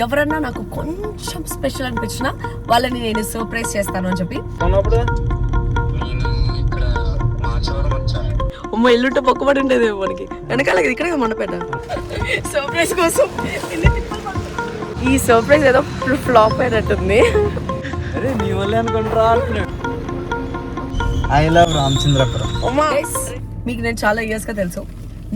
ఎవరన్నా నాకు కొంచెం స్పెషల్ అనిపించినా వాళ్ళని నేను సర్ప్రైజ్ చేస్తాను అని చెప్పి అమ్మ ఇల్లుంటే పక్కబడి ఉండేది మనకి వెనకాల ఇక్కడే మండపేట సర్ప్రైజ్ కోసం. ఈ సర్ప్రైజ్ ఏదో ఫ్లాప్ అయినట్టుంది. I love Ramachandrapuram. మీకు నేను చాలా ఇయర్స్ గా తెలుసు,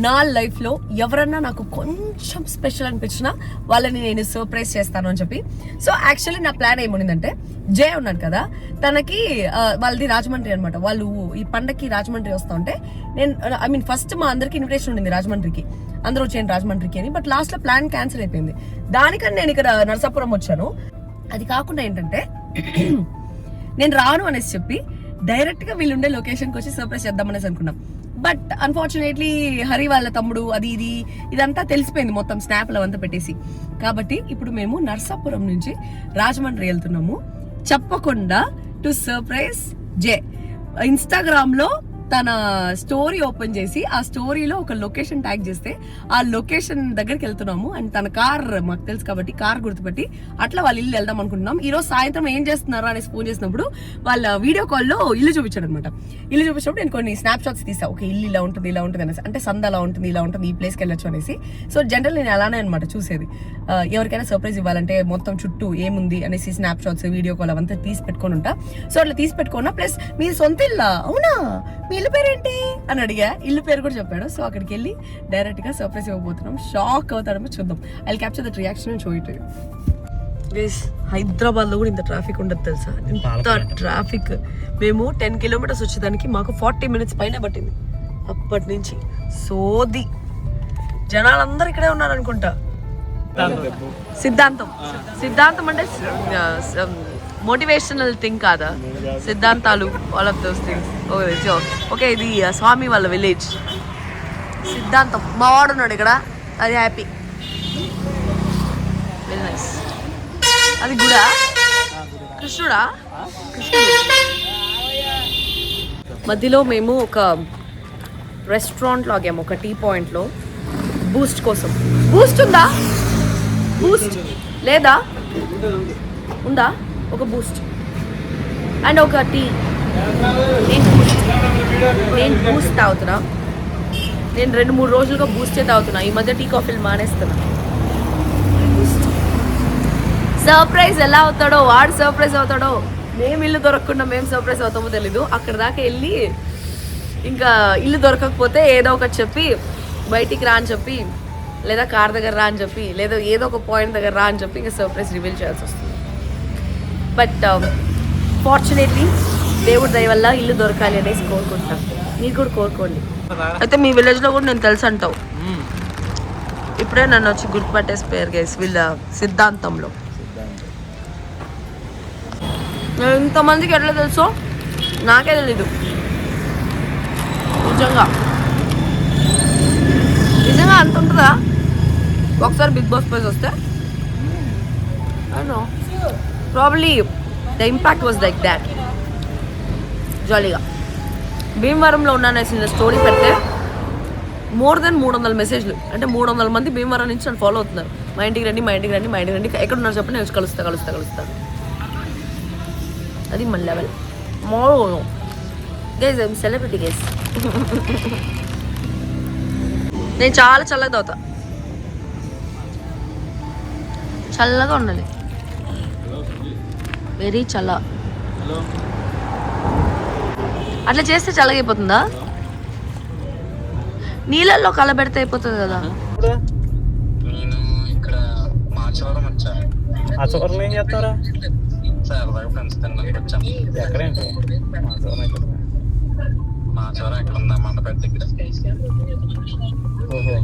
నా లైఫ్ లో ఎవరన్నా నాకు కొంచెం స్పెషల్ అనిపించినా వాళ్ళని నేను సర్ప్రైజ్ చేస్తాను అని చెప్పి. సో యాక్చువల్లీ నా ప్లాన్ ఏముండిందంటే, జయ ఉన్నాడు కదా, తనకి వాళ్ళది రాజమండ్రి అనమాట. వాళ్ళు ఈ పండగకి రాజమండ్రి వస్తా ఉంటే నేను ఫస్ట్ మా అందరికి ఇన్విటేషన్ ఉండింది రాజమండ్రికి, అందరూ వచ్చేయండి రాజమండ్రికి అని. బట్ లాస్ట్ లో ప్లాన్ క్యాన్సిల్ అయిపోయింది. దానికని నేను ఇక్కడ నరసాపురం వచ్చాను. అది కాకుండా ఏంటంటే నేను రాను అనేసి చెప్పి డైరెక్ట్ గా వీళ్ళుండే లొకేషన్కి వచ్చి సర్ప్రైజ్ చేద్దామనేసి అనుకున్నాం. బట్ అన్ఫార్చునేట్లీ హరి వాళ్ళ తమ్ముడు అది ఇదంతా తెలిసిపోయింది మొత్తం స్నాప్లు అవంతా పెట్టేసి. కాబట్టి ఇప్పుడు మేము నర్సాపురం నుంచి రాజమండ్రి వెళ్తున్నాము చెప్పకుండా టు సర్ప్రైజ్ జే. ఇన్స్టాగ్రామ్ లో తన స్టోరీ ఓపెన్ చేసి ఆ స్టోరీలో ఒక లొకేషన్ ట్యాగ్ చేస్తే ఆ లొకేషన్ దగ్గరికి వెళ్తున్నాము. అండ్ తన కార్ మాకు తెలుసు కాబట్టి కార్ గుర్తుపెట్టి అట్లా వాళ్ళ ఇల్లు వెళ్దాం అనుకుంటున్నాం. ఈ రోజు సాయంత్రం ఏం చేస్తున్నారా అనేసి ఫోన్ చేసినప్పుడు వాళ్ళ వీడియో కాల్లో ఇల్లు చూపించాడు అనమాట. ఇల్లు చూపించినప్పుడు నేను కొన్ని స్నాప్ షాట్స్ తీసా. ఓకే, ఇల్లు ఇలా ఉంటుంది అనేసి, అంటే సంద అలా ఉంటుంది, ఇలా ఉంటుంది, ఈ ప్లేస్కి వెళ్ళొచ్చు అనేసి. సో జనరల్ నేను అలానే అనమాట చూసేది. ఎవరికైనా సర్ప్రైజ్ ఇవ్వాలంటే మొత్తం చుట్టూ ఏముంది అనేసి స్నాప్ షాట్స్ వీడియో కాల్ అవంతా తీసి పెట్టుకొని ఉంటా. సో అట్లా తీసి పెట్టుకున్నా. ప్లస్ మీ సొంత ఇల్లా? అవునా, మీ ఇల్లు పేరేంటి అని అడిగా. ఇల్లు పేరు కూడా చెప్పాడు. సో అక్కడికి వెళ్ళి డైరెక్ట్ గా సర్ప్రైజ్ ఇవ్వబోతున్నాం. షాక్ అవుతాడేమో చూద్దాం. I capture that reaction and show it you. Hyderabad లో కూడా ఇంత ట్రాఫిక్ ఉండదు తెలుసా, ఇంత ట్రాఫిక్. మేము 10 కిలోమీటర్స్ వచ్చేదానికి మాకు 40 minutes పైన పట్టింది. అప్పటి నుంచి సోది జనాలందరూ ఇక్కడే ఉన్నారు అనుకుంటా. సిద్ధాంతం అంటే మోటివేషనల్ థింగ్ కాదా, సిద్ధాంతాలు, all of those things. Okay, ఇది స్వామి వాళ్ళ విలేజ్. సిద్ధాంతం మా వాడు ఉన్నాడు ఇక్కడ, అది హ్యాపీ, వెరీ నైస్. అది గుడా కృష్ణుడా? కృష్ణుడు. మధ్యలో మేము ఒక రెస్టారెంట్లో ఆగాము, ఒక టీ పాయింట్లో బూస్ట్ కోసం. బూస్ట్ ఉందా? బూస్ట్ లేదా? ఉందా? ఒక బూస్ట్ అండ్ ఒక టీ. నేను బూస్ట్ తాగుతున్నా. నేను 2-3 రోజులుగా బూస్టే తాగుతున్నా. ఈ మధ్య టీ కాఫీలు మానేస్తున్నా. సర్ప్రైజ్ ఎలా అవుతాడో, వాడు సర్ప్రైజ్ అవుతాడో, మేము ఇల్లు దొరకకుండా మేము సర్ప్రైజ్ అవుతామో తెలీదు. అక్కడ దాకా వెళ్ళి ఇంకా ఇల్లు దొరకకపోతే ఏదో ఒకటి చెప్పి బయటికి రా అని చెప్పి, లేదా కార్ దగ్గర రా అని చెప్పి, లేదా ఏదో ఒక పాయింట్ దగ్గర రా అని చెప్పి ఇంకా సర్ప్రైజ్ రివీల్ చేయాల్సి వస్తుంది. బట్ ఫార్చునేట్లీ దేవుడి దయ వల్ల ఇల్లు దొరకాలి అనేసి కోరుకుంటాం. మీరు కూడా కోరుకోండి. అయితే మీ విలేజ్లో కూడా నేను తెలుసు అంటావు. ఇప్పుడే నన్ను వచ్చి గుర్తుపట్టేసి పేరు గేసి వీళ్ళ సిద్ధాంతంలో. ఇంతమందికి ఎట్లా తెలుసో నాకే తెలీదు. నిజంగా అంత ఉంటుందా? ఒకసారి బిగ్ బాస్ ప్రైజ్ వస్తే probably the impact was like that. జాలీగా భీమవరంలో ఉన్నానేసి స్టోరీ పెడితే మోర్ దెన్ 300 మెసేజ్లు. అంటే 300 మంది భీమవరం నుంచి నన్ను ఫాలో అవుతున్నారు. మా ఇంటికి రండి, మా ఇంటికి రండి, మా ఇంటికి రండి. ఎక్కడున్నారు చెప్పండి, నేను కలుస్తా. అది మన level. More guys I'm celebrity guys. నేను చాలా చల్లగా తాగుతా. చల్లగా ఉండాలి, వెరీ చల్ల. అట్లా చేస్తే చల్లగా అయిపోతుందా? నీళ్ళల్లో కలబెడితే అయిపోతుంది కదా. నేను ఇక్కడ మాచవరం వచ్చాను. మాచవరం ఏం చేస్తారా? ఫ్రెండ్స్ తినడానికి వచ్చాను. ఎక్కడేంటి మాచవరం ఎక్కడ ఉందా? మండపేట దగ్గర. ఓహో,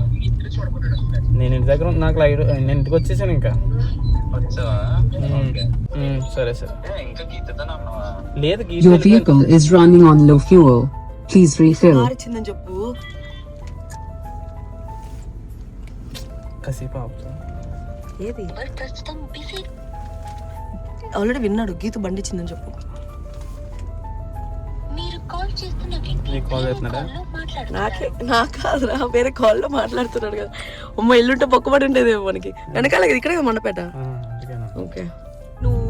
నేను ఇంటి దగ్గర నాకు లైట్, నేను ఇంటికి వచ్చేసాను. ఇంకా వచ్చావా? సరే. ఇంకా గీతతో లేదు. Your vehicle is running on low fuel. Please refill. చెప్పు. కాసేపు ఏది ఆల్రెడీ విన్నాడు. గీత బండి ఇచ్చిందని చెప్పు. మీరు నీకు కాల్ చేస్తున్నాడా? నాకు కాదురా, వేరే కాల్లో మాట్లాడుతున్నాడు కదా. అమ్మ ఇల్లుంటే బొక్కబడి ఉండేదేమో మనకి. వెనకాల ఇక్కడే మండపేట. ఓకే, నువ్వు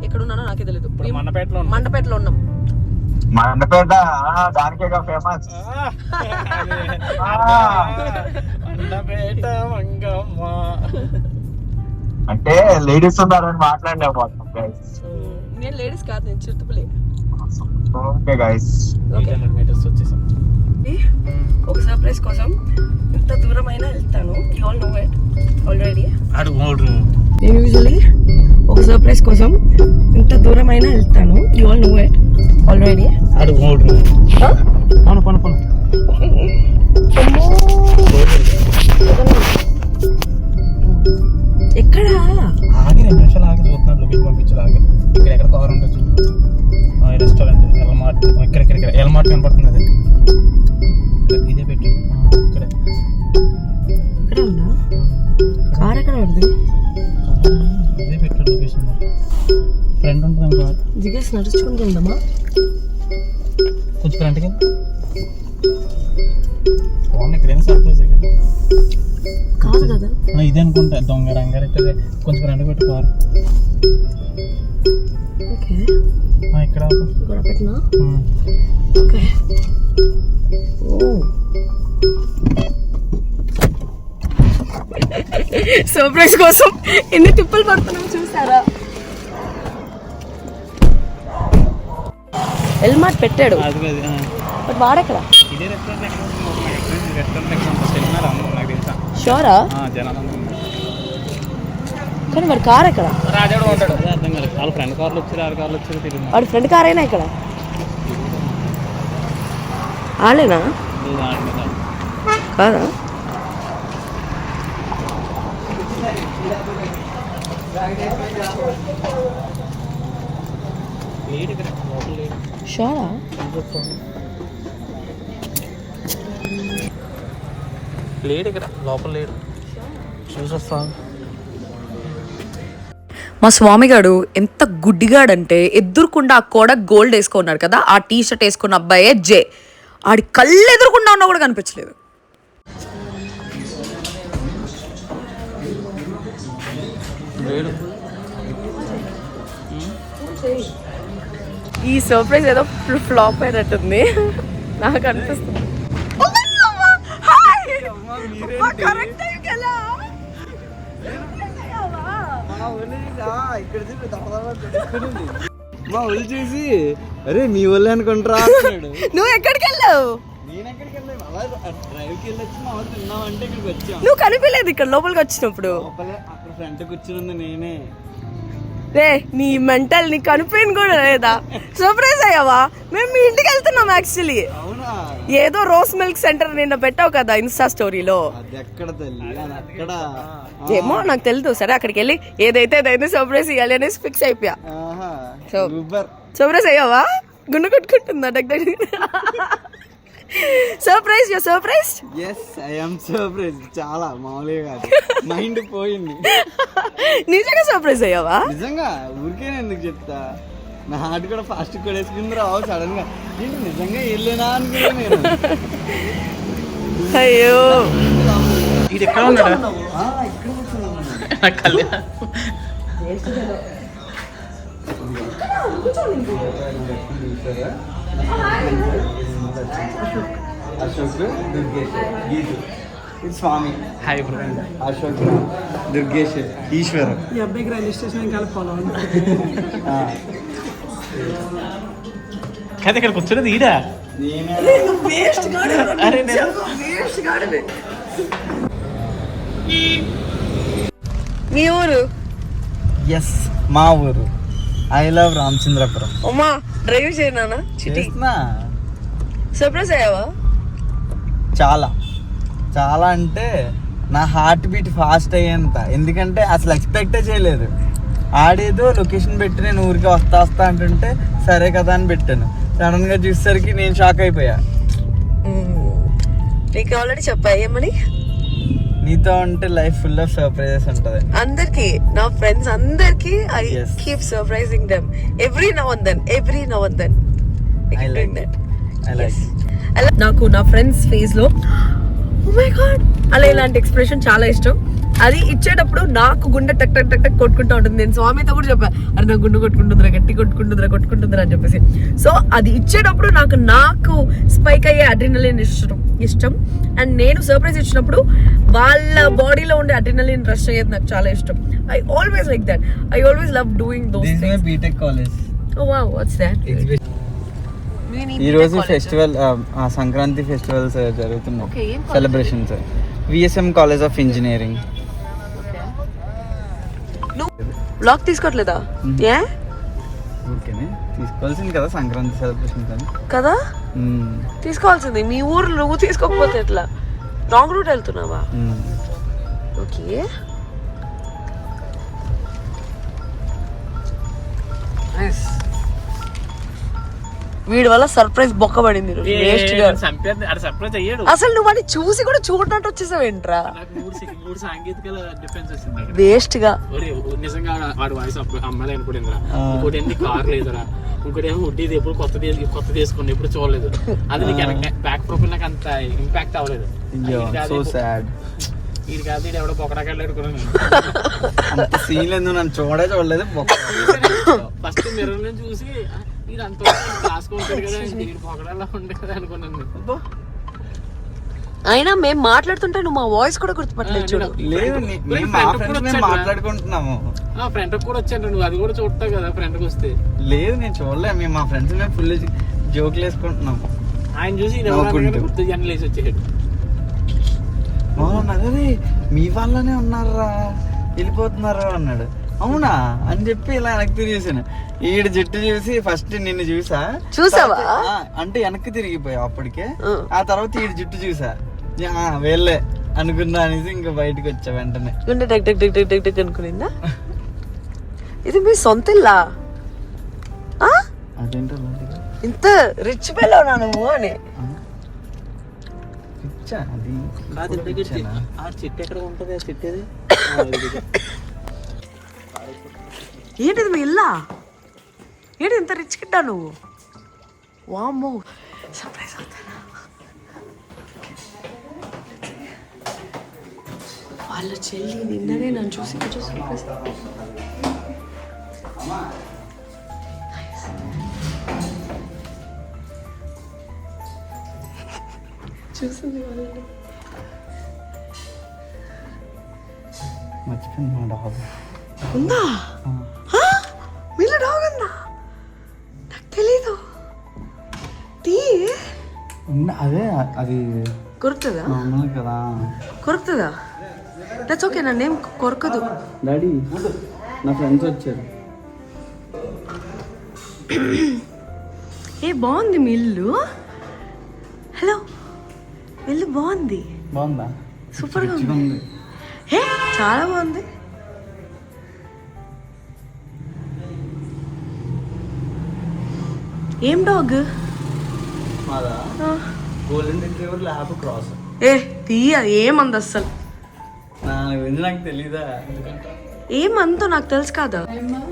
ఎక్కడున్నానో నాకే తెలియదు. మండపేటలో ఉన్నాం. మండపేట దానికే ఫేమస్. అంటే లేడీస్ ఉన్నారని మాట్లాడలేకపోతున్నాం గైస్. నేను లేడీస్ కాదు, నేను చిరుతుపులే. ఓకే గైస్, ఒక సర్ప్రైజ్ కోసం ఇంత దూరం అయినా వెళ్తాను. You all know it already. నేను యూజువల్లీ ఒక సర్ప్రైజ్ కోసం ఇంత దూరం అయినా వెళ్తాను. You all know it already. ఎక్కడ ఆగి 2 నిమిషాలు ఆగి చూస్తున్నాడు. లొకేషన్ పంపించాలి. ఇక్కడ ఎక్కడ కార్ ఉంటుంది చూడు, రెస్టారెంట్ ఎల్మార్ట్. ఇక్కడ ఎల్మార్ట్ కనపడుతుంది. అదే ఇదే పెట్టాడు ఇక్కడే. ఇక్కడ ఉన్నా కార్ ఎక్కడ ఉంది? ఇదే పెట్టాడు లొకేషన్. ఫ్రెండ్ ఉంటుంది కార్ దిగేసి నడుచుకుంటూ ఉందమ్మా. కొంచెం ఫ్రంట్కి బాగుంది. ఇక్కడేం సర్ప్రైజ్ కదా. కాదు కదా, ఇదే అనుకుంటా. దొంగ రంగారెడ్డి. కొంచెం ఫ్రంట్ పెట్టి కార్. ఓకే, ఇక్కడ ఇక్కడ పెట్టినా. ఓకే, సర్ప్రైజ్ కోసం ఎన్ని తిప్పులు పడుతున్నాం చూసారా? ఎల్మార్ట్ పెట్టాడు, అది బట్ వాడెక్కడ? ఇదే రెస్టారెంట్. నాకు తెలుసా. షోరా? జనాలు కానీ మరి కార్ ఎక్కడ? రాజాడు ఉంటాడు. అర్థం కాలేదు. వాళ్ళ ఫ్రెండ్ కార్లు వచ్చారు, 6 కార్లు వచ్చారు. తిరిగి వాడి ఫ్రెండ్ కార్ అయినా ఇక్కడ ఆలేనా? కాదా? షోరా? లేడు ఇక్కడ, లోపల లేడు. చూసొస్తాను. మా స్వామిగాడు ఎంత గుడ్డిగాడంటే ఎదురుకుండా ఆ కోడ గోల్డ్ వేసుకున్నాడు కదా, ఆ టీ షర్ట్ వేసుకున్న అబ్బాయే జే. ఆడి కళ్ళు ఎదురుకుండా ఉన్నా కూడా కనిపించలేదు. ఈ సర్ప్రైజ్ ఏదో ఫ్లాప్ అయినట్టుంది నాకు అనిపిస్తుంది. మా ఒళ్ళు చూసి అరే మీ ఒళ్ళే అనుకుంటారా. నువ్వు ఎక్కడికి వెళ్ళావు? నేను ఎక్కడికి వెళ్ళాను, అలా డ్రైవ్కి వెళ్ళొచ్చి మా వాళ్ళు తిన్నామంటే ఇక్కడికి వచ్చాం. నువ్వు కనిపించలేదు ఇక్కడ లోపలికి వచ్చినప్పుడు. అక్కడ ఫ్రంట్ కూర్చుంది నేనే. రే నీ మెంటల్, నీ కనిపోయింది కూడా లేదా? సర్ప్రైజ్ అయ్యావా? మేము మీ ఇంటికి వెళ్తున్నాం యాక్చువల్లీ. అవునా? ఏదో రోజ్ మిల్క్ సెంటర్ నిన్న పెట్టావు కదా ఇన్స్టా స్టోరీలో. అది ఎక్కడ తల్లి? అది అక్కడ ఏమో నాకు తెలుసు. సరే అక్కడికి వెళ్ళి ఏదైతే అదైతే సర్ప్రైజ్ ఇవ్వాలి అనేసి ఫిక్స్ అయిపోయా. సర్ప్రైజ్ అయ్యావా? గుండె కొట్టుకుంటుందా? సర్ప్రైజ్, యో surprise. yes I am surprised. చాలా మామూలుగా కాదు, మైండ్ పోయింది. నిజంగా సర్ప్రైజ్ అయ్యావా? నిజంగా, ఊరికే ఎందుకు చెప్తా. నా హార్ట్ కూడా ఫాస్ట్ కొడేసుకుంది రావు సడన్ గా. ఏంటి నిజంగా వెళ్ళేనా అనుకున్నా నేను. అయ్యో ఇది ఎక్కడ ఉన్నాడా? ఇక్కడ అశోక్ దుర్గేష్ గీతు స్వామి. Hi bro. అశోక్ దుర్గేష్ ఈశ్వర్. ఈ అబ్బాయికి రైల్వే స్టేషన్ కలపాలి కదా. ఇక్కడ కూర్చున్నది ఈడ. మీ ఊరు? ఎస్ మా ఊరు. I love Ramachandrapuram. అమ్మా డ్రైవ్ చేయనా? చిటి సర్ప్రైజ్ అయ్యావా? చాలా చాలా అంటే నా హార్ట్ బీట్ ఫాస్ట్ అయ్యేంత. ఎందుకంటే అసలు ఎక్స్పెక్టే చేయలేదు. ఆడేదో లొకేషన్ పెట్టి నేను ఊరికి వస్తా అంటుంటే సరే కదా అని పెట్టాను. సడన్ గా చూసేసరికి నేను షాక్ అయిపోయా. నీకు ఆల్రెడీ చెప్పా ఏమని? నీతో అంటే లైఫ్ ఫుల్ ఆఫ్ సర్ప్రైజెస్ ఉంటది. అందరికి, నా ఫ్రెండ్స్ అందరికి I keep surprising them every now and then. I like that. అలా నాకు నా ఫ్రెండ్స్ ఫేస్ లో ఓ మై గాడ్ అలా ఇలాంటి ఎక్స్ప్రెషన్ చాలా ఇష్టం. అది ఇచ్చేటప్పుడు నాకు గుండె టక్ టక్ టక్ టక్ కొట్టుకుంటూ ఉంటుంది. నేను స్వామితో కూడా చెప్పాను, అరే నాకు గుండె కొట్టుకుంటుందిరా, గట్టి కొట్టుకుంటుందిరా అని చెప్పేసి. సో అది ఇచ్చేటప్పుడు నాకు స్పైక్ అయ్యే అడ్రినలిన్ ఇష్టం. అండ్ నేను సర్ప్రైజ్ ఇచ్చినప్పుడు వాళ్ళ బాడీలో ఉండే అడ్రినలిన్ రష్ అయ్యేది నాకు చాలా ఇష్టం. I always like that. I always love doing those things. BTech college. Oh wow, what's that? ఈ రోజు ఫెస్టివల్, సంక్రాంతి ఫెస్టివల్స్ జరుగుతున్నాయి, celebrations. VSM college of engineering. Blog తీసుకోవట్లేదా? ఏ ఓకేనే, తీసుకోవాల్సింది కదా సంక్రాంతి సెలబ్రేషన్స్ అని కదా, తీసుకోవాల్సింది. మీ ఊరు నువ్వు తీసుకోకపోతే ఎట్లా? రాంగ్ రూట్ వెళ్తున్నావా? ఓకే. వీడి వల్ల సర్ప్రైజ్ బొక్క పడింది. అసలు నువ్వు వాడిని చూసి కూడా చూడటట్టు వచ్చేసావు ఏంట్రా? వేస్ట్ గా నిజంగా వాడు వాయిస్ అమ్మాయి అనుకుంటుందిరా. ఇంకోటి ఎన్ని కార్ లేదురా, ఇంకోటి ఏమో వడ్డీ ఎప్పుడు కొత్త తీసుకుని ఎప్పుడు చూడలేదు. అది నీకు బ్యాక్ ప్రొఫైల్ నాకు అంత ఇంపాక్ట్ అవ్వలేదు. ఇది కాదు, ఇది ఎవడో బొక్కడాకాళ్ళు ఎడుకున్నాను. చూడలేదు. ఫస్ట్ మిర్రర్ నుంచి చూసి ఇది అంత రాసుకుంటాడు కదా, ఇది బొక్కడలా ఉండే కదా అనుకున్నాను. అయినా మేము మాట్లాడుతుంటే నువ్వు మా వాయిస్ కూడా గుర్తుపట్టలేదు. చూడు, మాట్లాడుకుంటున్నాము. ఫ్రెండ్ కూడా వచ్చాను, నువ్వు అది కూడా చూడతావు కదా. ఫ్రెండ్కి వస్తే లేదు, నేను చూడలే. మేము మా ఫ్రెండ్స్ మేము ఫుల్ జోకులు వేసుకుంటున్నాము. ఆయన చూసి గుర్తు జనం లేచి వచ్చేసాడు. అదే మీ వాళ్ళనే ఉన్నారా, వెళ్ళిపోతున్నారు అన్నాడు. అవునా అని చెప్పి ఇలా వెనక్కి తిరిగేసాను. ఈడు జట్టు చూసి ఫస్ట్ నిన్ను చూసావా అంటే వెనక్కి తిరిగిపోయావు అప్పటికే. ఆ తర్వాత ఈడు జుట్టు చూసా, వెళ్ళే అనుకున్నా అనేసి ఇంకా బయటకు వచ్చా వెంటనే. అనుకునిందా? ఇది మీ సొంత ఇల్లా? అదేంటో ఇంత రిచ్ పిల్లవునా నువ్వు అని. చెట్టు ఎక్కడ ఉంటుంది? ఆ చెట్టు ఏంటిది మీ ఇల్లా? ఏంటి ఇంత రిచ్ కిట్టా నువ్వు? వామ్మో, సర్ప్రైజ్ అవుతానా? వాళ్ళ చెల్లి నిన్ననే నన్ను చూసి సర్ప్రైజ్ చూసింది. వాళ్ళని మర్చిపోయింది. మా డాగ్ ఉందా? మీలో డాగ్ ఉందా? నాకు తెలీదు. అదే అది కొరుకుతుందా? కదా, కొరుకుతుందా? దట్స్ ఓకే, నన్నేం కొరకదు. డాడీ నా ఫ్రెండ్స్ వచ్చారు. ఏ బాగుంది మీ ఇల్లు. హలో, ఇల్లు బాగుంది. బాగుందా? సూపర్గా ఉంది. హే, చాలా బాగుంది. ఏం డాగ్? మాదా గోల్డెన్ రిట్రీవర్ ల్యాబ్ క్రాస్. ఏ తీయ, ఏమంది అస్సలు? నాకు తెలీదా? ఏమంతో నాకు తెలుసు కదా.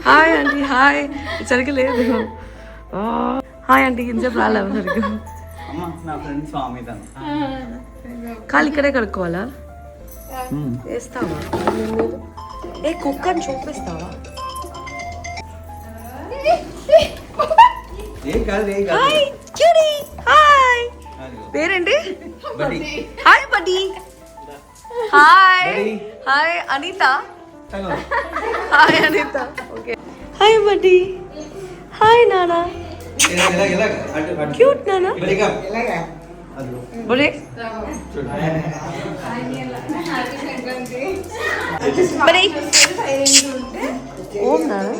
Hi aunty. హాయ్. సరిగ్గా లేదు. Hi aunty. ఇంతసేపు రాలేవు సరిగ్గా. నా ఫ్రెండ్ స్వామి తను. కాలు ఇక్కడే కడుక్కోవాలా? వేస్తావా? ఏ కుక్కని చూపిస్తావా? Hi cutie. హాయ్. పేరేంటి? Hi buddy. Hi. Hi Anitha. Hi Anitha. Okay. Hi buddy. Hi నానా. క్యూట్ నానా. బోలే. బడి. ఓం నానా.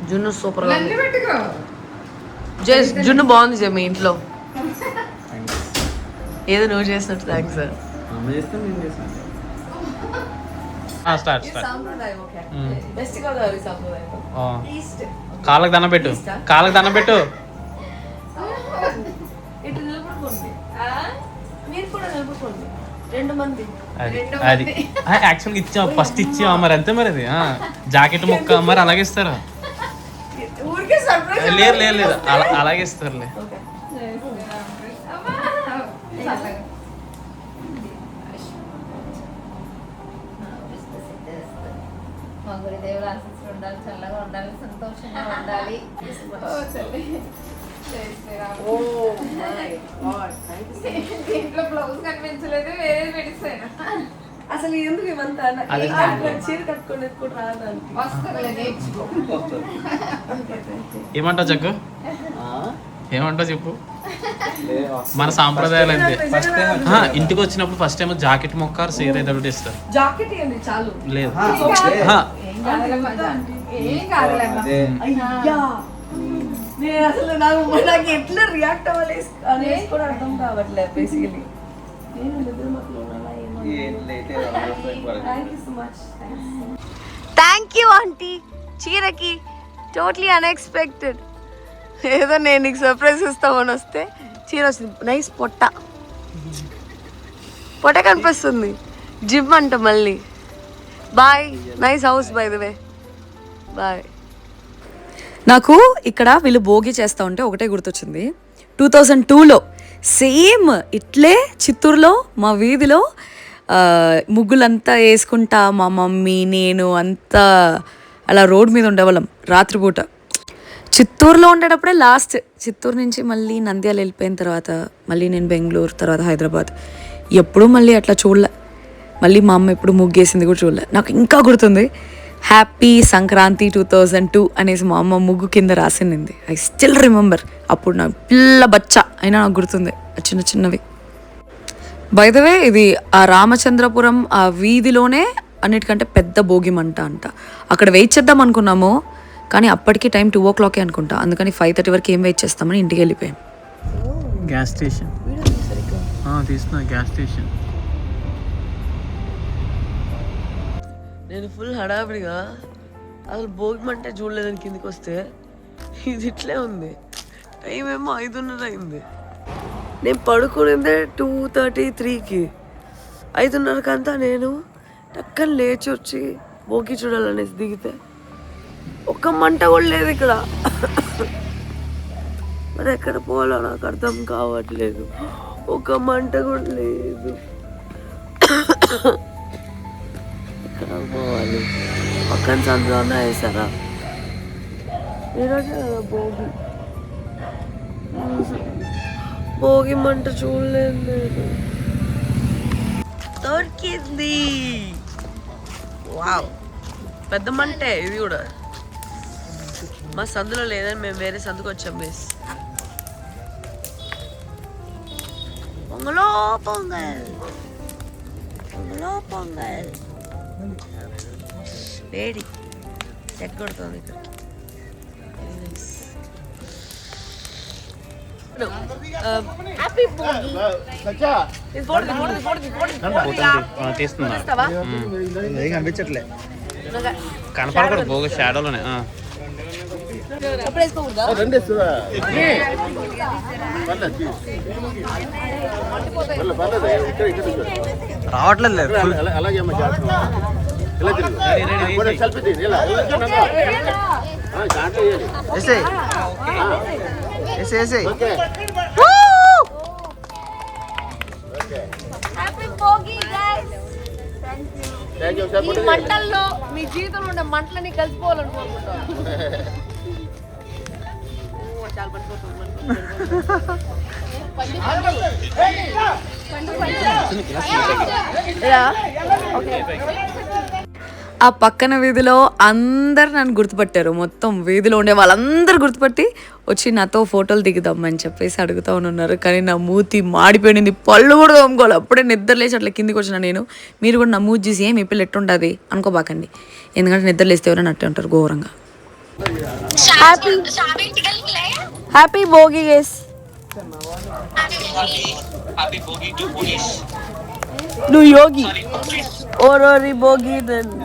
జున్ను సూపర్ గా ఉంది. జున్ను బాగుంది జే మీ ఇంట్లో. ఏదో నువ్వు చేసినట్టు. Thanks sir. కాళ్ళకి దండం పెట్టు, కాళ్ళకి దండం పెట్టు. అది యాక్చువల్గా ఇచ్చాం, ఫస్ట్ ఇచ్చాం మరి అంతే. మరి అది జాకెట్ ముక్క మరి అలాగే ఇస్తారా? లేదు లేదు లేదు అలాగే ఇస్తారులే. మా గురుదేవుల ఆశీస్సులు ఉండాలి, చల్లగా ఉండాలి, సంతోషంగా ఉండాలి. దీంట్లో బ్లౌజ్ కనిపించలేదు, వేరే పెడిస్తాను. అసలు ఎందుకు ఇవంతా చీర కట్టుకునేది కూడా రాదానికి వస్తుంది నేర్చుకో. ఏమంటావు జగ్గు? ఏమంటావు చెప్పు. మన సాంప్రదాయాలు అంతే. ఇంటికి వచ్చినప్పుడు ఫస్ట్ టైం జాకెట్ మొక్కారు, సీర ఏదో ఇస్తారు. జాకెట్ ఇవ్వండి చాలు. లేదు ఏం కాదులేమ్మా. అయ్యా నేను అసలు నాకు ఎట్లా రియాక్ట్ అవ్వాలి అనేది కూడా అర్థం కావట్లేదు బేసికలీ. Thank you aunty. చీరకి టోటలీ అన్ఎక్స్పెక్టెడ్. ఏదో నేను నీకు సర్ప్రైజ్ ఇస్తామని వస్తే చీర వచ్చింది. నైస్ పొట్ట కనిపిస్తుంది. జిమ్ అంట మళ్ళీ. Bye. Nice house by the way. Bye. నాకు ఇక్కడ వీళ్ళు భోగి చేస్తూ ఉంటే ఒకటే గుర్తొచ్చింది. 2002లో సేమ్ ఇట్లే చిత్తూరులో మా వీధిలో ముగ్గులంతా వేసుకుంటా మా మమ్మీ నేను అంతా అలా రోడ్ మీద ఉండేవాళ్ళం రాత్రిపూట. చిత్తూరులో ఉండేటప్పుడే లాస్ట్. చిత్తూరు నుంచి మళ్ళీ నంద్యాల వెళ్ళిపోయిన తర్వాత మళ్ళీ నేను బెంగళూరు, తర్వాత హైదరాబాద్. ఎప్పుడూ మళ్ళీ అట్లా చూడలే. మళ్ళీ మా అమ్మ ఎప్పుడు ముగ్గేసింది కూడా చూడలే. నాకు ఇంకా గుర్తుంది, హ్యాపీ సంక్రాంతి 2002 అనేసి మా అమ్మ ముగ్గు కింద రాసింది. I still remember. అప్పుడు నాకు పిల్ల బచ్చా అయినా నాకు గుర్తుంది చిన్న చిన్నవి. బై ద వే ఇది ఆ రామచంద్రపురం ఆ వీధిలోనే అన్నిటికంటే పెద్ద భోగి మంట అంట. అక్కడ వెయిట్ చేద్దాం అనుకున్నాము, కానీ అప్పటికి టైం 2 o'clock అనుకుంటా. అందుకని 5:30 వరకు ఏం వెయిట్ చేస్తామని ఇంటికి వెళ్ళిపోయాం. గ్యాస్ స్టేషన్ తీస్తున్నా. గ్యాస్ స్టేషన్ నేను ఫుల్ హడావిడిగా అసలు భోగి మంట చూడలేదని కిందికి వస్తే ఇది ఇట్లే ఉంది. టైం ఏమో 5:30 అయింది. నేను పడుకునిందే 2:33కి. 5:30కంతా నేను టక్కన లేచి వచ్చి భోగి చూడాలనేసి దిగితే ఒక్క మంట కూడా లేదు ఇక్కడ. మరి ఎక్కడ పోవాలో నాకు అర్థం కావట్లేదు. ఒక మంట కూడా లేదు. ఎక్కడ పోవాలి? పక్కన సందులో వేసారా? ఈరోజే కదా భోగి. భోగి మంట చూడలేదు నేను. దొరికింది. వావ్, పెద్ద మంటే ఇది కూడా. మా సందులో లేదని మేము వేరే సందుకు వచ్చాం. మిస్ పొంగలో పొంగల్, పొంగలో పొంగల్. వేడి ఎక్కడుతుంది ఇక్కడికి. తీస్తున్నా. కనపడకూడదు భోగి షాడోలోనే. రావట్లేదు. ఈ మంటల్లో మీ జీవితంలో ఉండే మంటలని కలిసిపోవాలనుకుంటున్నాను. ఆ పక్కన వీధిలో అందరు నన్ను గుర్తుపట్టారు. మొత్తం వీధిలో ఉండే వాళ్ళందరూ గుర్తుపట్టి వచ్చి నాతో ఫోటోలు దిగుదామని చెప్పేసి అడుగుతూ ఉన్నారు. కానీ నా మూతి మాడిపోయింది. పళ్ళు కూడా తోముకోవాలి. అప్పుడే నిద్ర లేచి అట్లా కిందికి వచ్చిన నేను. మీరు కూడా నా మూతి చూసి ఏమి పిల్ల ఎట్టుంటుంది అనుకోబాకండి. ఎందుకంటే నిద్ర లేస్తే ఎవరైనా అట్టే ఉంటారు ఘోరంగా. Happy Bhogi guys. నువ్వు యోగి ఓరోరి భోగి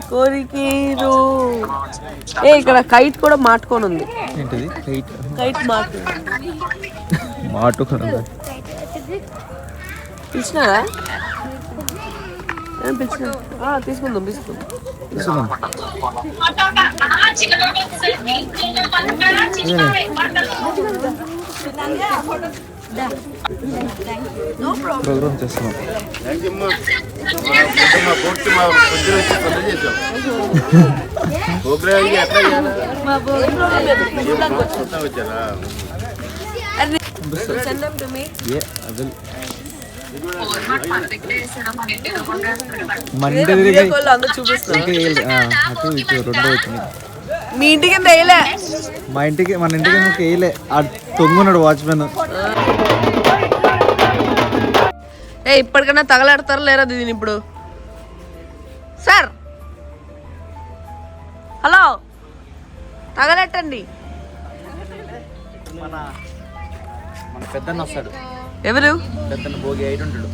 కోరికీరు. ఏ ఇక్కడ కైట్ కూడా మాటుకొని ఉంది. ఏంటిది? కైట్ మాటు మాటు పిలిచినారా? తీసుకుందాం. ప్రోగ్రామ్ చేస్తున్నాం. మీ ఇంటికి వేయలే, మన ఇంటికి వేయలే. ఆ తొంగున్నాడు వాచ్మెన్. ఇప్పటికన్నా తగలాడతారా లేరా దీని ఇప్పుడు? సార్ హలో, తగలెట్టండి. మన పెద్దన్న వస్తాడు. ఎవరు? పెద్దన్న భోగి 8 ఉంటాడు.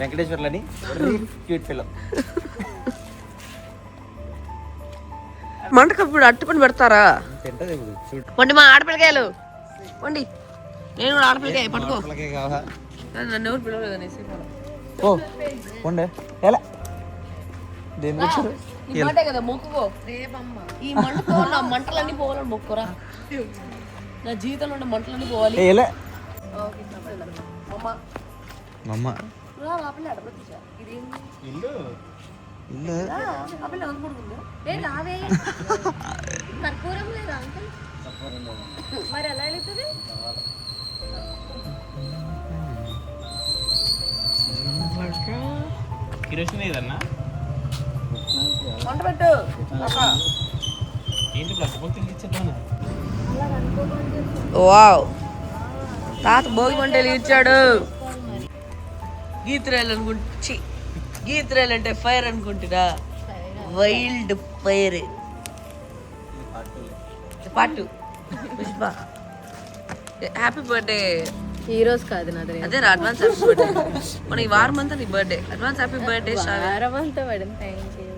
వెంకటేశ్వర్లని క్యూట్ పిల్ల. మంటకు ఇప్పుడు అట్టుకుని పెడతారా? తింటది ఇప్పుడు చూడు. వండి మా ఆడపిల్లకాయలు వండి. నేను కూడా ఆడపిల్లకాయ పట్టుకో. నన్ను ఎవరు పిలవలేదు అనేసి ఓ ఉండే ఎలా దేని వచ్చారు ఈ మాటే కదా మొక్కుకో. ఈ మంటతో నా మంటలన్నీ పోవాలని మొక్కురా. నా జీవితంలో ఉన్న మంటలన్నీ పోవాలి. ఏలే అమ్మ మమ్మ రా, ఆ పిల్ల అడప తీసా. ఇదేంటి? ఇల్లు ఆ పిల్ల అనుకుంటుందా? కర్పూరం లేదా అంకుల్? మరి ఎలా వెళ్తుంది? కిరోసిన్ ఏదన్నా వంట పెట్టు. ఏంటి ప్లస్ ఇచ్చేద్దాను. వావ్, తాత భోగి మంటలు ఇచ్చాడు. గీతరాయలు అనుకుంటు గీతరాయలు అంటే ఫైర్ అనుకుంటున్నా. వైల్డ్ ఫైర్ పాటు. Pushpa happy birthday. ఈ రోజు కాదు నాది, అదే అడ్వాన్స్ హ్యాపీ బర్త్డే. మన ఈ వారం అంతా నీ బర్త్డే. Advance happy birthday. వారమంతా పడింది. Thank you.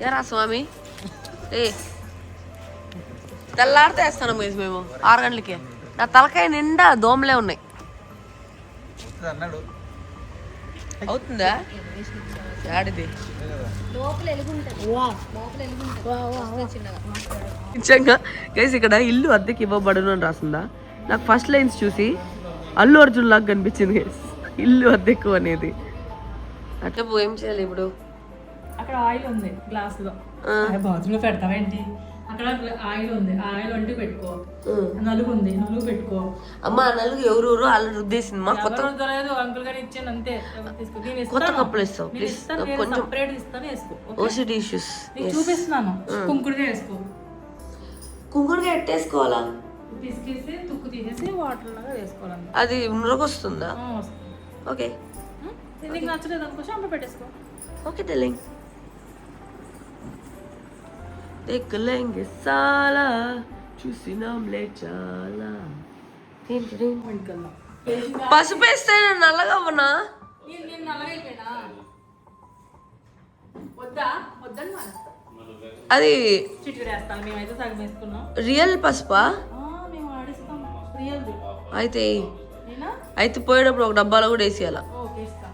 యారా స్వామి, తెల్లారితే వేస్తాను మేము 6 గంటలకి. నా తలకాయ నిండా దోమలే ఉన్నాయి. అన్నాడు. అవుతుందా? ఆడిది నిజంగా గైస్, ఇక్కడ ఇల్లు అద్దెకి ఇవ్వబడును అని రాసిందా. నాకు ఫస్ట్ లైన్స్ చూసి అల్లు అర్జున్ లాగా కనిపించింది గైస్, ఇల్లు అద్దెకు అనేది. అట్లా ఏం చేయాలి ఇప్పుడు? అక్కడ ఆయిల్ ఉంది గ్లాస్ లో, బాత్రూమ్ లో పెడతావేంటి? అక్కడ ఆయిల్ ఉంది, ఆయిల్ వంటి పెట్టుకో. నలుగు ఉంది, నలుగు పెట్టుకో. అమ్మ నలుగు ఎవరు అల్లు రుద్దేసింది. మా కొత్త అంకుల్ గారు ఇచ్చాను అంతే. కొత్త కప్పులు ఇస్తావు ప్లీజ్. కొంచెం సపరేట్ ఇస్తాను, వేసుకో. ఓసిడి ఇష్యూస్ చూపిస్తున్నాను. కుంకుడుగా వేసుకో. కుంకుడుగా ఎట్టేసుకోవాలా? తీసుకేసి తుక్కు తీసేసి వాటర్ లాగా వేసుకోవాలి. అది నురగొస్తుందా? ఓకే. నీకు నచ్చలేదు అనుకో షాంపూ పెట్టేసుకో. Okay darling. దేఖలేంగే సాలా చూసినాంలే చాలా. పసుపు వేస్తే నేను నల్లగా అవ్వనా? నేను నల్లగైపోయినా వద్దా? వద్దని మానేస్తా. అది చిటికెడు వేస్తాను. మేమైతే సగం వేసుకున్నాం. రియల్ పసుపా? మేము ఆడిస్తాం రియల్ది. అయితే నేనా? అయితే పోయేటప్పుడు ఒక డబ్బాలో కూడా వేసేయాల. ఓకే ఇస్తాం.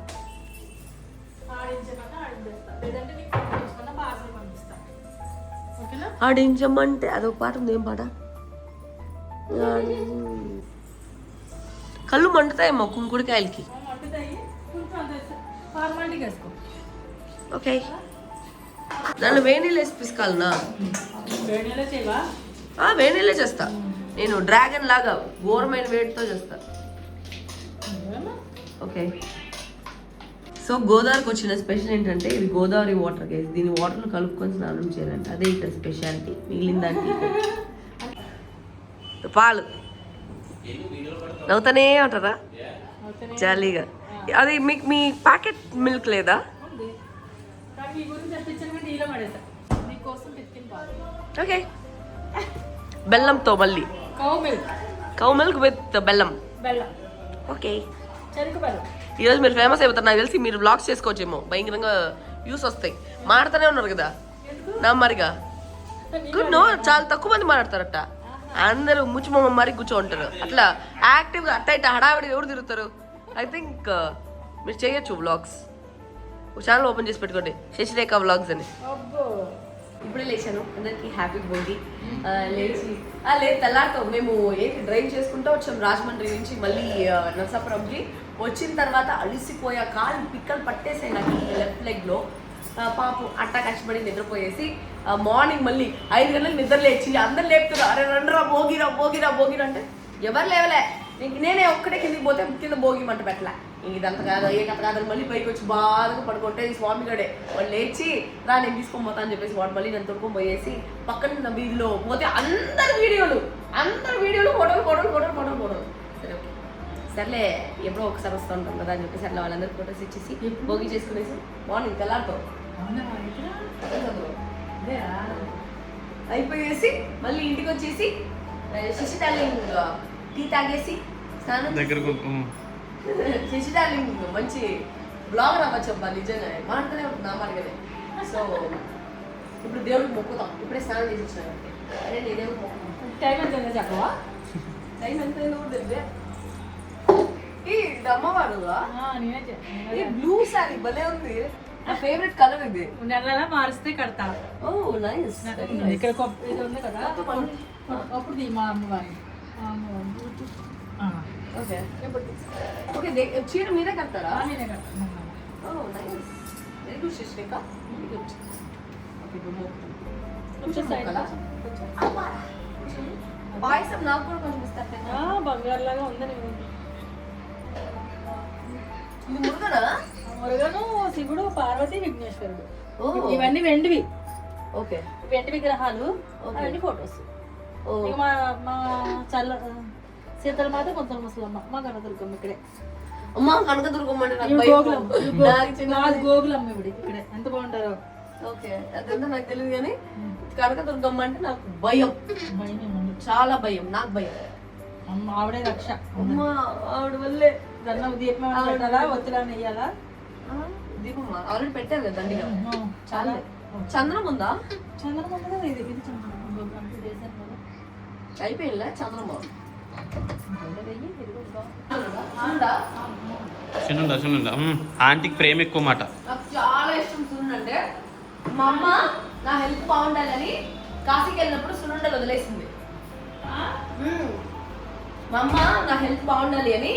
ఆడించకుండా ఆడించేస్తా, లేదంటే నీకు పంపించకుండా పార్సల్ పంపిస్తా. ఓకేనా? ఆడించమంటే అదొక పాట ఉంది. ఏం పాట? కళ్ళు మంటుతాయేమో కుంకుడికాయలకి. మంటుతాయి కొంచెం అంత ఫార్మాలిటీగా వేసుకో. ఓకే. నన్ను వేణీళ్ళు వేసి పిసుకాలనా? వేడిలో చేయవా? వేణీళ్ళే చేస్తా నేను. డ్రాగన్ లాగా ఘోరమైన వేడితో చేస్తా. ఓకే. సో గోదావరికి వచ్చిన స్పెషల్ ఏంటంటే ఇది గోదావరి వాటర్ గైస్. దీని వాటర్లో కలుపుకొని స్నానం చేయాలంటే అదే ఇక్కడ స్పెషాలిటీ. మిగిలిన దానికి పాలు నవ్వుతానే ఉంటారా జాలీగా. అది మీకు మీ ప్యాకెట్ మిల్క్ లేదా? నాకు ఈ గురించి తెప్పించాను, నీలో పడేసా. నీకోసం తెచ్చిన పాలు. ఓకే. బెల్లంతో మళ్ళీ కౌ మిల్క్ విత్ బెల్లం. బెల్లం. ఓకే. చెరుకు బెల్లం. ఈరోజు మీరు ఫేమస్ అయిపోతారు నాకు తెలిసి. మీరు బ్లాగ్స్ చేసుకోవచ్చేమో, భయంకరంగా వ్యూస్ వస్తాయి. మాట్లాడుతూనే ఉన్నారు కదా నా మరిగా. గుడ్ నో, చాలా తక్కువ మంది మాట్లాడతారట. అందరూ ముచ్చిమొమ్మ మరి కూర్చోంటారు అట్లా యాక్టివ్గా అట్ట ఇట్ట హడావిడి ఎవరు తిరుగుతారు. ఐ థింక్ మీరు చేయొచ్చు వ్లాగ్స్. ఛానల్ ఓపెన్ చేసి పెట్టుకోండి, శశిరేఖ వ్లాగ్స్ అని. ఇప్పుడే లేచాను, అందరికి హ్యాపీ భోగి. లేచి లేదు తెల్లారితో మేము ఏంటి డ్రైవ్ చేసుకుంటూ వచ్చాం రాజమండ్రి నుంచి మళ్ళీ నరసాపురంకి. వచ్చిన తర్వాత అలిసిపోయా, కాలు పిక్కలు పట్టేసాయి నాకు ఈ లెఫ్ట్ లెగ్లో. పాపం అట్టా కష్టపడి నిద్రపోయేసి మార్నింగ్ మళ్ళీ 5 గంటలకు నిద్ర లేచి అందరు లేపుతున్నారు, అరే రండ్రా భోగిరా భోగిరా భోగిరా అంటే ఎవరు లేవలే. నేనే ఒక్కటే కిందికి పోతే కింద భోగి మంట పెట్టలే. ఇదంత కాదు ఏ కథ కాదని మళ్ళీ పైకి వచ్చి బాగా పడుకుంటే ఈ స్వామిగడే వాడు లేచి రా నేను తీసుకొని పోతా అని చెప్పేసి వాడు మళ్ళీ నన్ను తొడుకొని పోయేసి పక్కన వీడిలో పోతే అందరు వీడియోలు ఫోటోలు. సరే ఓకే సర్లే ఎప్పుడో ఒకసారి వస్తూ ఉంటాం కదా అని చెప్పేసి అట్లా వాళ్ళందరికీ ఫోటోస్ ఇచ్చేసి భోగి చేసుకునేసి మార్నింగ్ తెల్లారితో అయిపోయేసి మళ్ళీ ఇంటికి వచ్చేసి శశి డార్లింగ్ టీ తాగేసి స్నానం శశి డార్లింగ్ మంచి బ్లాగర్ అవ్వచ్చబ్బా నిజంగా మాటనే ఉంటుంది నా మాటగానే. సో ఇప్పుడు దేవుడికి మొక్కుతాం, ఇప్పుడే స్నానం చేసి వచ్చినా అరే నీ దేవుడికి మొక్కు. టైం ఎంత చెప్పవా? టైం ఎంత తెలియదే. ఈ అమ్మవారు ఈ బ్లూ సారీ భలే ఉంది, నా ఫేవరెట్ కలర్ ఇది. నెల మారిస్తే కడతా. ఓ నైస్. ఇక్కడ ఇది ఉంది కదా అప్పుడు మా అమ్మవారి ఓకే ఓకే చీర మీరే కడతారా? నేనే కడతాను. Oh nice, very good Sasirekha, very good. Okay పాయసం నాకు కూడా కొంచెం ఇస్తారు. బంగారులాగా ఉందని ఇది మురుగనా? మురుగను, శివుడు, పార్వతి, విఘ్నేశ్వరుడు. ఓ ఇవన్నీ వెండివి. ఓకే వెండి విగ్రహాలు, అవన్నీ ఫొటోస్. మా మా శీతల మాత, కొంత ముసలమ్మ, మా కనదుర్గమ్మ ఇక్కడే. అమ్మ కనకదుర్గమ్మ అంటే నాకు గోకులం, భయం. గోకులమ్మ ఇవిడి ఇక్కడే. ఎంత బాగుంటారో. ఓకే అదంతా నాకు తెలియదు కానీ కనకదుర్గమ్మ అంటే నాకు భయం, చాలా భయం, నాకు భయం. అమ్మ ఆవిడే రక్ష. అమ్మ ఆవిడ వల్లే దన్న దీపం పెట్టాలా, ఒత్తిలా నెయ్యాలా? దీపం ఆల్రెడీ పెట్టారు కదా దండిగా. చాలా చంద్రం ఉందా? చంద్రమ్మ కదా ఇది. ఇది చంద్రమ్మ అయిపోయిందా చంద్రమ్మ? సున్నుండ ఆంటీకి ప్రేమ ఎక్కువ మాట. నాకు చాలా ఇష్టం సున్నుండ అంటే. మా అమ్మ నా హెల్త్ బాగుండాలని కాశీకి వెళ్ళినప్పుడు సున్నుండలు వదిలేసింది. మా అమ్మ నా హెల్త్ బాగుండాలి అని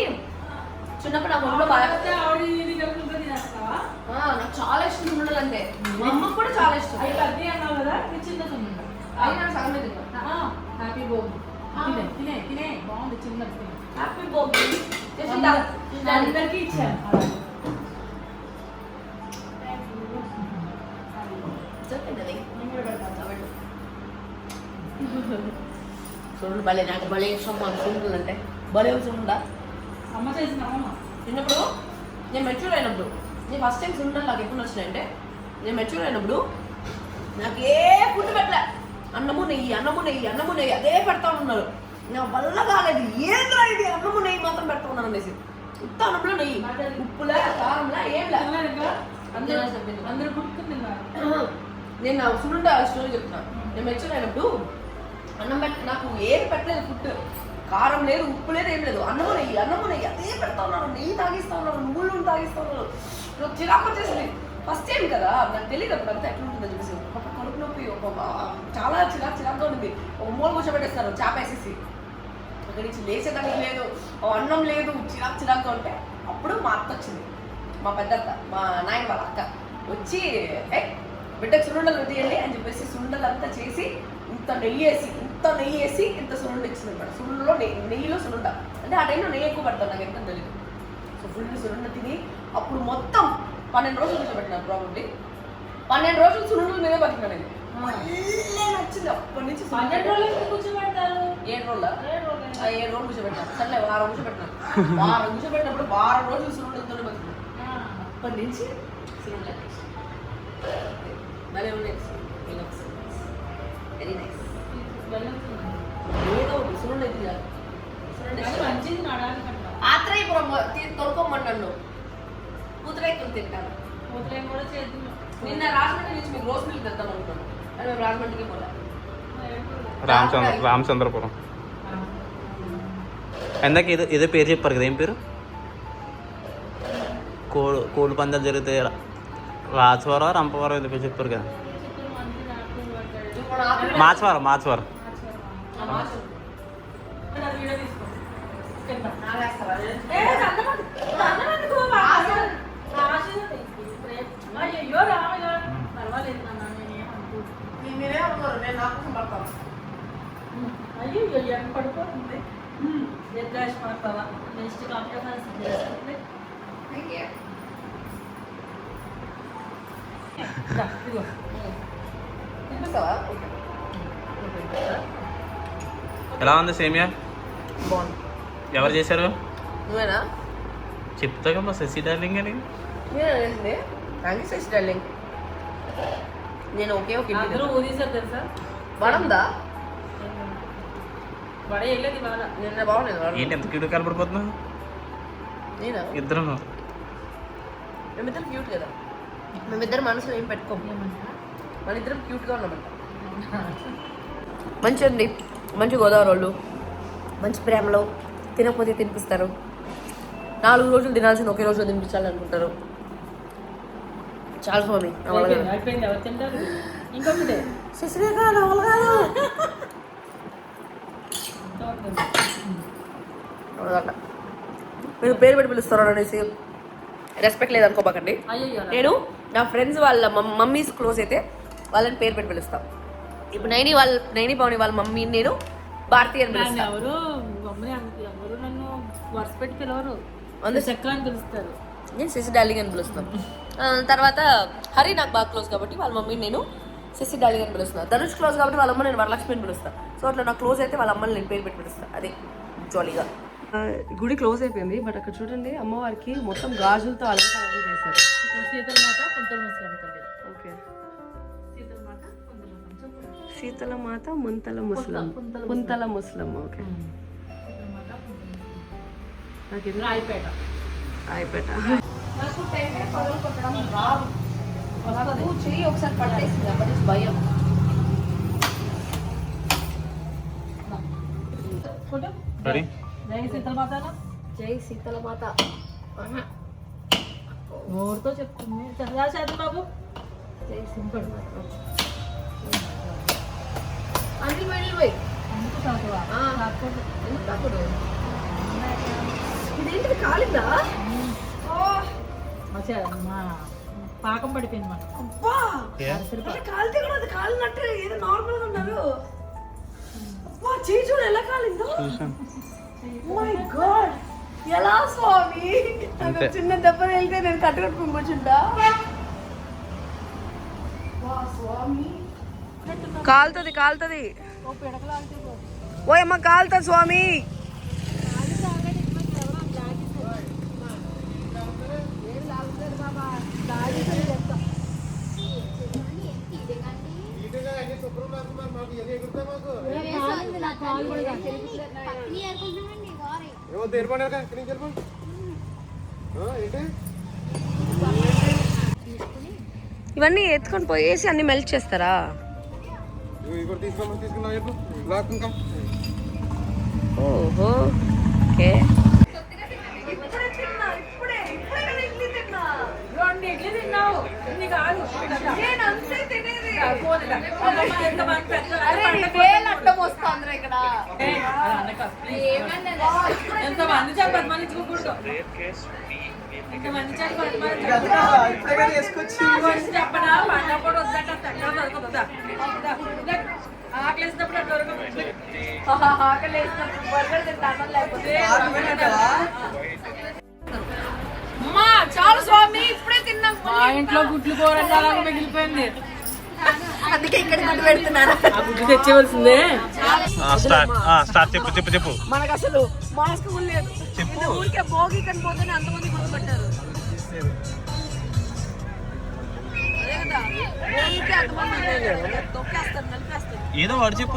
చిన్నప్పుడు నాకు ఒంట్లో బాగా నాకు చాలా ఇష్టం సున్నుండలు అంటే. మా అమ్మకు కూడా చాలా ఇష్టం. సగమే తిన్నా. హ్యాపీ భోగి. తినే బాగుంది. చిన్న హ్యాపీ భోగి అందరికీ ఇచ్చాను. చూడండి భలే, నాకు భలే ఇష్టం మా సున్నుండలు అంటే. భలే సున్నుండ అమ్మ చేసిన చిన్నప్పుడు నేను మెచ్యూర్ అయినప్పుడు, నేను ఫస్ట్ టైం సున్నుండలు నాకు ఎప్పుడు వచ్చినాయంటే నేను మెచ్యూర్ అయినప్పుడు నాకు ఏ ఫుడ్ పెట్టలే, అన్నము నెయ్యి అదే పెడతా ఉన్నారు. నా వల్ల కాలేదు, ఏంద్రా ఇది అన్నము నెయ్యి మాత్రం పెడతా ఉన్నాను అనేసి. ఉత్త అన్నంలో నెయ్యి, ఉప్పులే కారంలా ఏం లేదు. అందరూ గుర్తున్నారు. నేను నా సున్నుండ స్టోరీ చెప్తున్నాను. నేను మెచ్యూర్ అయినప్పుడు అన్నం నాకు ఏది పెట్టలేదు, ఫుడ్ కారం లేదు, ఉప్పు లేదు, ఏం లేదు. అన్నము నెయ్యి అదే పెడతా ఉన్నాను. నెయ్యి తాగిస్తా ఉన్నాను, నువ్వులు తాగిస్తా ఉన్నాను. చిరాకు వచ్చేసింది. ఫస్ట్ టైం కదా, నాకు తెలియదు అప్పుడు అంతా ఎట్లుంటుందని చెప్పేసి. ఒక కడుపు నొప్పి, చాలా చిరాకుగా ఉంది. ఒక మూల కూర్చోబెట్టేస్తారు చేప వేసేసి. అక్కడి నుంచి లేచేదానికి లేదు, అన్నం లేదు, చిరాకుగా ఉంటే అప్పుడు మా అత్త వచ్చింది, మా పెద్దత్త, మా నాయన వాళ్ళ అక్క వచ్చి బిడ్డకు సున్నుండలు తీయండి అని చెప్పేసి సున్నుండలు అంతా చేసి ఇంత నెయ్యి వేసి ఇంత సున్నుండ ఇచ్చింది అనమాట. సున్నుండలో నెయ్యిలో సున్నుండ అంటే ఆ టైంలో నెయ్యి ఎక్కువ పడతాను, నాకు ఎంత తెలియదు. సో ఫుల్ సున్నుండ తిని అప్పుడు మొత్తం 12 రోజులు కూర్చోబెట్టినాను. ప్రాబబ్లీ 12 రోజులు సున్నుండల మీదే బతికినా నేను. నచ్చింది అప్పటి నుంచి. 12 రోజులు కూర్చోబెడతారు. 7 రోజులు 7 రోజులు కూర్చోబెట్టినాను. సర్లే వారం కూర్చోబెట్టినాను. వారం కూర్చోబెట్టినప్పుడు 12 రోజులు సున్నుండలతోనే బతికినాను. అప్పటి నుంచి సున్నుండ భలే ఉన్నాయి. Very nice. ఏదో సున్నుండ తినాలి. మంచిది నడాలి. ఆత్రేయపురం తొడుకోమని నన్ను పూతరేకులు తింటాను. ఉదయం కూడా చేద్దాం. నిన్న రాజమండ్రి నుంచి మీకు రోజ్ మిల్క్ తెద్దాం అనుకున్నాను, కానీ మేము రాజమండ్రికి పోలే. రామచంద్రపురం. ఇందాక ఏదో పేరు చెప్పారు కదా, ఏం పేరు? కోడి పందాలు జరుగుతాయి రాచవరం రంపవరం ఏదో పేరు చెప్పారు కదా. మాచవరం. అయ్యో రామయ్య పర్వాలేదు నాన్న, అయ్యో ఎంత పడిపోతుంది. నిర్దేశం పడతావా నెక్స్ట్ ఎలా ఉంది సేమియా? బాగుంది. ఎవరు చేశారు? నువ్వేనా? చెప్తా కదా శశి డార్లింగ్ అని. నేనే థ్యాంక్ యూ శశి డార్లింగ్. నేను ఒకే ఒక అందరూ ఊదీసారు తెలుసా? వడందా వడ వెళ్ళేది బాగా. నిన్న బాగుండేది వడం. ఏంటి ఎంత క్యూట్ కనపడిపోతున్నావు? నేనా? ఇద్దరు మేమిద్దరం క్యూట్ కదా. మేమిద్దరం మనసులో ఏం పెట్టుకోము. మన ఇద్దరం క్యూట్గా ఉన్నామంట. మంచి అండి, మంచి గోదావరి వాళ్ళు మంచి ప్రేమలో తినకపోతే తినిపిస్తారు. 4 రోజులు తినాల్సిన ఒకే రోజు తినిపించాలనుకుంటారు. చాలా స్వామి అయిపోయింది. ఎవరు తింటారు? ఇంకొకటి మీరు పేరు పెట్టి పిలుస్తారు అనేసి రెస్పెక్ట్ లేదనుకోబాకండి. అయ్యో నేను నా ఫ్రెండ్స్ వాళ్ళ మమ్మీస్ క్లోజ్ అయితే వాళ్ళని పేరు పెట్టి పిలుస్తాం. ఇప్పుడు నైని పవని వాళ్ళ మమ్మీని నేను భారతీయ అని పిలుస్తాను. ఎవరు ఎవరు నన్ను వరుస పెట్టి పిలవరు, చెక్క అని పిలుస్తారు. నేను శశి డార్లింగ్ అని పిలుస్తాను. తర్వాత హరి నాకు బాగా క్లోజ్ కాబట్టి వాళ్ళ మమ్మీని నేను శశి డార్లింగ్ అని పిలుస్తాను. ధనుష్ క్లోజ్ కాబట్టి వాళ్ళ అమ్మ నేను వరలక్ష్మి అని పిలుస్తాను. సో అట్లా నాకు క్లోజ్ అయితే వాళ్ళ అమ్మని నేను పేరు పెట్టి పిలుస్తాను. అదే జాలీగా. గుడి క్లోజ్ అయిపోయింది, బట్ అక్కడ చూడండి అమ్మవారికి మొత్తం గాజులతో అలంకరణ చేశారు. సీతలమాత కుంతల ముసలమ్మ తల్లి. ఓకే, సీతలమాత కుంతల ముసలమ్మ. శీతలమాత ముంతల ముస్లిం కుంతల ముస్లిం. ఓకే, నాకు రాయిపేట. అయిపోయా. నాకు టెంకాయ పగలు కొట్టడం రాదు. నాకు చెయ్యి ఒకసారి పట్టేసింది, అప్పటి నుంచి భయం. రెడీ? జై సీతలమాత. జై శీతలమాత. నోరుతో చెప్తుంది. చంద్రా బాబు. జై శీతలమాత. అన్ని వెళ్ళిపోయి అందుకు తాకువా ఎందుకు తాకుడు? ఇదేంటిది కాలిందా? మా పాకం పడిపోయింది మనం. అబ్బా, కాలితే కూడా అది కాలినట్టే ఏదో నార్మల్ గా ఉన్నారు. అబ్బా, చేయి చూడు ఎలా కాలిందో. మై గాడ్, ఎలా స్వామి? నాకు చిన్న దెబ్బ వెళ్తే నేను కట్టుకట్టుకుని కూర్చుంటా. కాలుతుంది కాలుతుంది. ఓ అమ్మ కాలుతుంది స్వామి. ఇవన్నీ ఎత్తుకొని పోయేసి అన్ని మెల్ట్ చేస్తారా? ఓహో, ఓకే. ఎంతమంది చెప్పకూడదు. చెప్పడా పండప్పుడు వద్దంట. ఆకలేసినప్పుడు చాలు స్వామి, ఇప్పుడే తిన్నాం. మా ఇంట్లో గుడ్లు కూర మిగిలిపోయింది, అందుకే ఇక్కడ గుడ్డు పెడుతున్నారు. ఆ గుడ్లు తెచ్చేవలసిందే. చెప్పు. మనకు అసలు మాస్క్ కూడా లేదు. ఊరికే భోగి కనిపోతేనే అంతమంది గుర్తు పెట్టారు. ఏదో వాడు చెప్పు.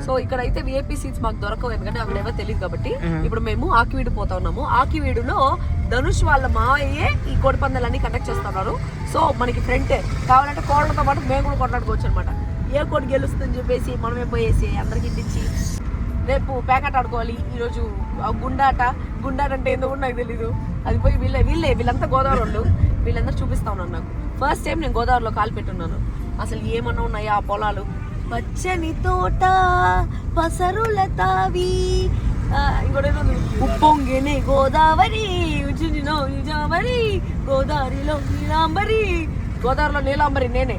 సో ఇక్కడైతే విఐపీ సీట్స్ మాకు దొరకవు, ఎందుకంటే అక్కడ ఎవరో తెలియదు కాబట్టి. ఇప్పుడు మేము ఆకివీడు పోతా ఉన్నాము. ఆకివీడులో ధనుష్ వాళ్ళ మావయ్యే ఈ కోడి పందాలన్నీ కండక్ట్ చేస్తున్నారు. సో మనకి ఫ్రంట్ కావాలంటే కోళ్ళతో పాటు మేము కూడా కొట్లాడుకోవచ్చు అనమాట. ఏ కోటి గెలుస్తుందని చెప్పేసి మనమే పోయేసి అందరికి ఇంటించి రేపు ప్యాకెట్ ఆడుకోవాలి. ఈరోజు గుండాట అంటే ఏందో కూడా నాకు తెలీదు. అది పోయి వీళ్ళంతా గోదావరి వాళ్ళు, వీళ్ళందరూ చూపిస్తా ఉన్నాను. నాకు ఫస్ట్ టైం నేను గోదావరిలో కాలు పెట్టున్నాను. అసలు ఏమన్నా ఉన్నాయా ఆ పొలాలు, పచ్చని తోట పసరుల తావి, ఇంకోటి ఉప్పొంగిని గోదావరి గోదావరిలో నీలాంబరి, గోదావరిలో నీలాంబరి నేనే.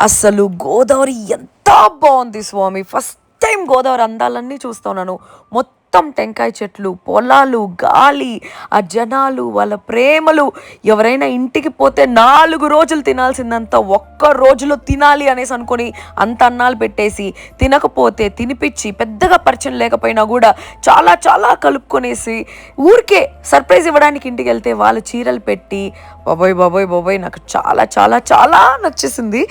అసలు గోదావరి ఎంత బాగుంది స్వామి. ఫస్ట్ టైం గోదావరి అందాలన్నీ చూస్తా ఉన్నాను. మొత్తం టెంకాయ చెట్లు, పొలాలు, గాలి, ఆ జనాలు, వాళ్ళ ప్రేమలు. ఎవరైనా ఇంటికి పోతే 4 రోజులు తినాల్సిందంతా ఒక్క రోజులో తినాలి అనేసి అనుకొని అంత అన్నాలు పెట్టేసి, తినకపోతే తినిపించి, పెద్దగా పరిచయం లేకపోయినా కూడా చాలా చాలా కలుపుకొనేసి ఊరికే సర్ప్రైజ్ ఇవ్వడానికి ఇంటికి వెళ్తే వాళ్ళు చీరలు పెట్టి, బాబోయ్ నాకు చాలా చాలా చాలా నచ్చేసింది.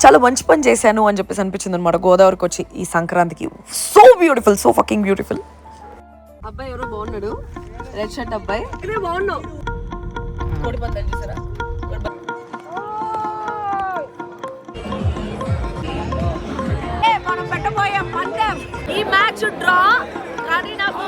చాలా మంచి పని చేశాను అని చెప్పేసి అనిపించింది అనమాట గోదావరికి వచ్చి ఈ సంక్రాంతికి. So beautiful, so fucking beautiful. అబ్బాయి ఎవరో బాగున్నాడు, రెడ్ షర్ట్ అబ్బాయి. ఇదే బాగున్నావు. కోడి పందాలు చూసారా? మనం పెట్టబోయే పందెం ఈ మ్యాచ్ డ్రా, కానీ నాకు